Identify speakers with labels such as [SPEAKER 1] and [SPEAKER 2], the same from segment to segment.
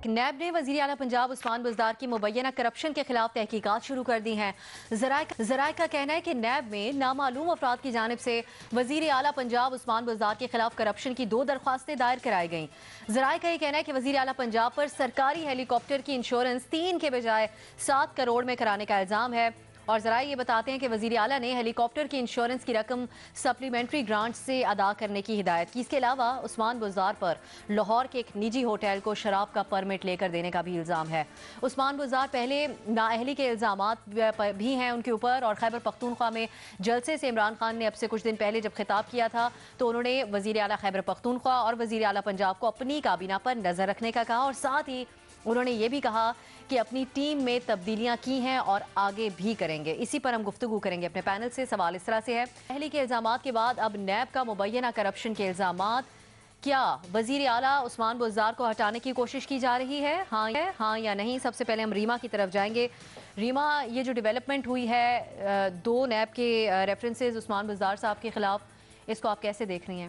[SPEAKER 1] NAB نے وزیر اعلیٰ پنجاب عثمان بزدار کی مبینہ کرپشن کے خلاف تحقیقات شروع کر دی ہیں۔ ذرائع کا کہنا ہے کہ نیب میں نامعلوم افراد کی جانب سے وزیر اعلیٰ پنجاب عثمان بزدار کے خلاف کرپشن کی 2 درخواستیں دائر کرائی گئیں۔ ذرائع کا یہ کہنا ہے کہ وزیر اعلیٰ پنجاب پر سرکاری ہیلی کاپٹر کی انشورنس 3 کے بجائے 7 کروڑ میں کرانے کا الزام ہے، اور ذرائع یہ بتاتے ہیں کہ وزیر اعلیٰ نے ہیلی کاپٹر کی انشورنس کی رقم سپلیمنٹری گرانٹ سے ادا کرنے کی ہدایت کی۔ اس کے علاوہ عثمان بزدار پر لاہور کے ایک نجی ہوٹل کو شراب کا پرمٹ لے کر دینے کا بھی الزام ہے۔ عثمان بزدار پہلے نااہلی کے الزامات بھی ہیں ان کے اوپر، اور خیبر پختونخوا میں جلسے سے عمران خان نے اب سے کچھ دن پہلے جب خطاب کیا تھا تو انہوں نے وزیر اعلیٰ خیبر پختونخوا اور وزیر اعلیٰ پنجاب کو اپنی کابینہ پر نظر رکھنے کا کہا، اور ساتھ ہی انہوں نے یہ بھی کہا کہ اپنی ٹیم میں تبدیلیاں کی ہیں اور آگے بھی کریں گے۔ اسی پر ہم گفتگو کریں گے اپنے پینل سے۔ سوال اس طرح سے ہے، پہلے کے الزامات کے بعد اب نیب کا مبینہ کرپشن کے الزامات، کیا وزیر اعلیٰ عثمان بزدار کو ہٹانے کی کوشش کی جا رہی ہے؟ ہاں یا نہیں؟ سب سے پہلے ہم ریما کی طرف جائیں گے۔ ریما، یہ جو ڈیولپمنٹ ہوئی ہے 2 نیب کے ریفرنسز عثمان بزدار صاحب کے خلاف، اس کو آپ کیسے دیکھ رہی ہیں؟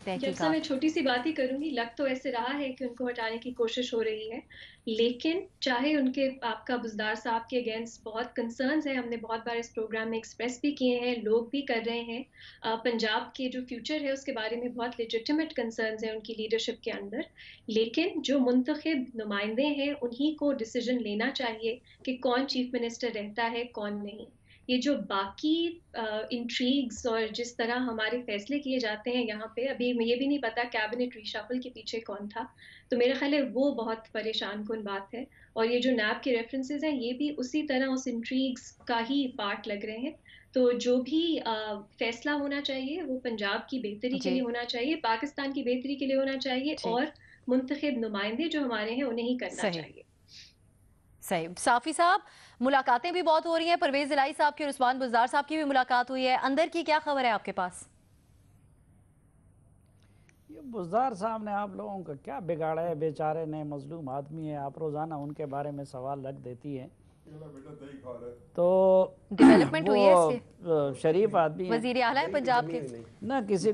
[SPEAKER 2] جب سے میں چھوٹی سی بات ہی کروں گی، لگ تو ایسے رہا ہے کہ ان کو ہٹانے کی کوشش ہو رہی ہے، لیکن چاہے ان کے آپ کا بزدار صاحب کے اگینسٹ بہت کنسرنز ہیں، ہم نے بہت بار اس پروگرام میں ایکسپریس بھی کیے ہیں، لوگ بھی کر رہے ہیں، پنجاب کے جو فیوچر ہے اس کے بارے میں بہت لیجٹیمیٹ کنسرنز ہیں ان کی لیڈرشپ کے اندر، لیکن جو منتخب نمائندے ہیں انہی کو ڈیسیجن لینا چاہیے کہ کون چیف منسٹر رہتا ہے کون نہیں۔ یہ جو باقی انٹریگز اور جس طرح ہمارے فیصلے کیے جاتے ہیں یہاں پہ، ابھی یہ بھی نہیں پتا کیبنٹ ریشفل کے پیچھے کون تھا، تو میرا خیال ہے وہ بہت پریشان کن بات ہے، اور یہ جو نیب کے ریفرنسز ہیں یہ بھی اسی طرح اس انٹریگز کا ہی پارٹ لگ رہے ہیں۔ تو جو بھی فیصلہ ہونا چاہیے وہ پنجاب کی بہتری کے لیے ہونا چاہیے، پاکستان کی بہتری کے لیے ہونا چاہیے، اور منتخب نمائندے جو ہمارے ہیں انہیں ہی کرنا چاہیے۔
[SPEAKER 1] صحیح۔ صافی صاحب، ملاقاتیں بھی بہت ہو رہی ہیں، پرویز الہی صاحب کی اور عثمان بزدار صاحب کی بھی ملاقات ہوئی ہے، اندر کی کیا خبر ہے آپ کے پاس؟
[SPEAKER 3] یہ بزدار صاحب نے آپ لوگوں کا کیا بگاڑا ہے؟ بیچارے نے، مظلوم آدمی ہے، آپ روزانہ ان کے بارے میں سوال رکھ دیتی ہیں۔ تو
[SPEAKER 1] ڈیولپمنٹ ہوئی ہے اس
[SPEAKER 3] وہ شریف آدمی ہے،
[SPEAKER 1] وزیر اعلیٰ پنجاب کے،
[SPEAKER 3] نہ کسی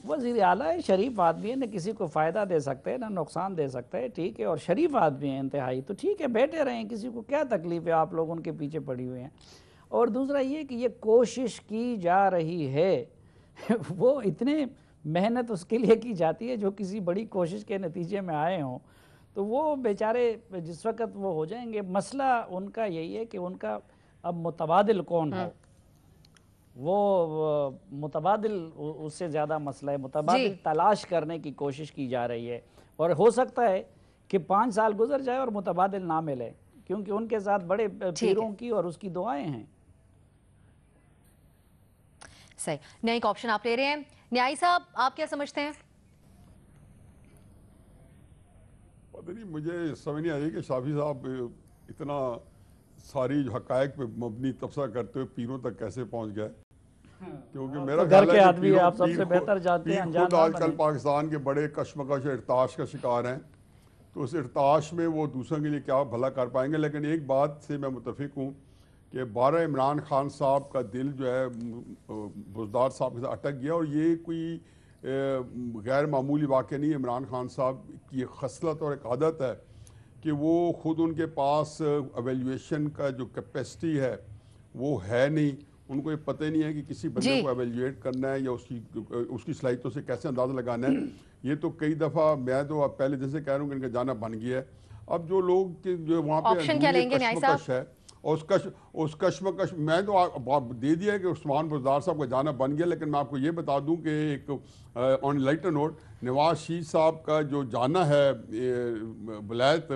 [SPEAKER 3] وزیر اعلیٰ ہے، شریف آدمی ہے، نہ کسی کو فائدہ دے سکتے ہیں نہ نقصان دے سکتے ہیں، ٹھیک ہے، اور شریف آدمی ہیں انتہائی، تو ٹھیک ہے بیٹھے رہیں، کسی کو کیا تکلیف ہے، آپ لوگ ان کے پیچھے پڑی ہوئے ہیں۔ اور دوسرا یہ کہ یہ کوشش کی جا رہی ہے وہ اتنے محنت اس کے لیے کی جاتی ہے جو کسی بڑی کوشش کے نتیجے میں آئے ہوں، تو وہ بیچارے جس وقت وہ ہو جائیں گے، مسئلہ ان کا یہی ہے کہ ان کا اب متبادل کون ہو، وہ متبادل اس سے زیادہ مسئلہ ہے، متبادل تلاش کرنے کی کوشش کی جا رہی ہے، اور ہو سکتا ہے کہ 5 سال گزر جائے اور متبادل نہ ملے، کیونکہ ان کے ساتھ بڑے پیروں کی اور اس کی دعائیں ہیں۔
[SPEAKER 1] صحیح، نیا ایک آپشن آپ لے رہے ہیں، نیائی صاحب آپ کیا سمجھتے ہیں؟
[SPEAKER 4] پتہ نہیں، مجھے سمجھ نہیں آ رہی کہ شافی صاحب اتنا ساری حقائق پہ مبنی تبصرہ کرتے ہوئے پیروں تک کیسے پہنچ گئے، کیونکہ میرا
[SPEAKER 3] گھر کے آدمی آپ سب سے بہتر جانتے ہیں،
[SPEAKER 4] خود آج کل پاکستان کے بڑے کشمکش ارتعاش کا شکار ہیں، تو اس ارتعاش میں وہ دوسروں کے لیے کیا بھلا کر پائیں گے۔ لیکن ایک بات سے میں متفق ہوں کہ 12 عمران خان صاحب کا دل جو ہے بزدار صاحب کے ساتھ اٹک گیا، اور یہ کوئی غیر معمولی واقعہ نہیں ہے۔ عمران خان صاحب کی ایک خصلت اور ایک عادت ہے کہ وہ خود ان کے پاس ایویلیویشن کا جو کیپیسٹی ہے وہ ہے نہیں، ان کو یہ پتہ نہیں ہے کہ کسی بندے کو ایویلیویٹ کرنا ہے یا اس کی صلاحیتوں سے کیسے اندازہ لگانا ہے۔ یہ تو کئی دفعہ میں تو پہلے جیسے کہہ رہا ہوں کہ ان کا جانا بن گیا ہے۔ اب جو لوگ جو وہاں پہ کشمکش ہے، اور اس کشمکش میں تو دے دیا ہے کہ عثمان بزدار صاحب کا جانا بن گیا، لیکن میں آپ کو یہ بتا دوں کہ ایک آن لائٹر نوٹ، نواز شریف صاحب کا جو جانا ہے ولایت،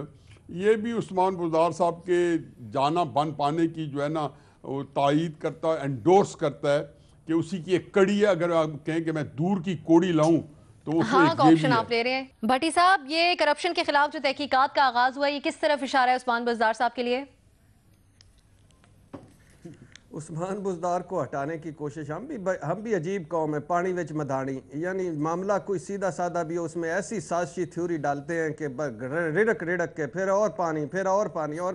[SPEAKER 4] یہ بھی عثمان بزدار صاحب کے جانا بن پانے کی جو ہے نا تائید کرتا ہے، انڈورس کرتا ہے کہ اسی کی ایک کڑی ہے۔ اگر آپ کہیں کہ میں دور کی کوڑی لاؤں تو اس میں ایک یہ بھی ہے۔
[SPEAKER 1] آپ لے رہے ہیں بھٹی صاحب، یہ کرپشن کے خلاف جو تحقیقات کا آغاز ہوا، یہ کس طرف اشارہ ہے عثمان بزدار صاحب کے لیے؟
[SPEAKER 5] عثمان بزدار کو ہٹانے کی کوشش، ہم بھی عجیب قوم ہے، پانی وچ مدھانی، یعنی معاملہ کوئی سیدھا سادہ بھی ہو، اس میں ایسی سازشی تھیوری ڈالتے ہیں کہ رڑک کے پھر اور پانی، پھر اور پانی، اور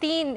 [SPEAKER 1] 3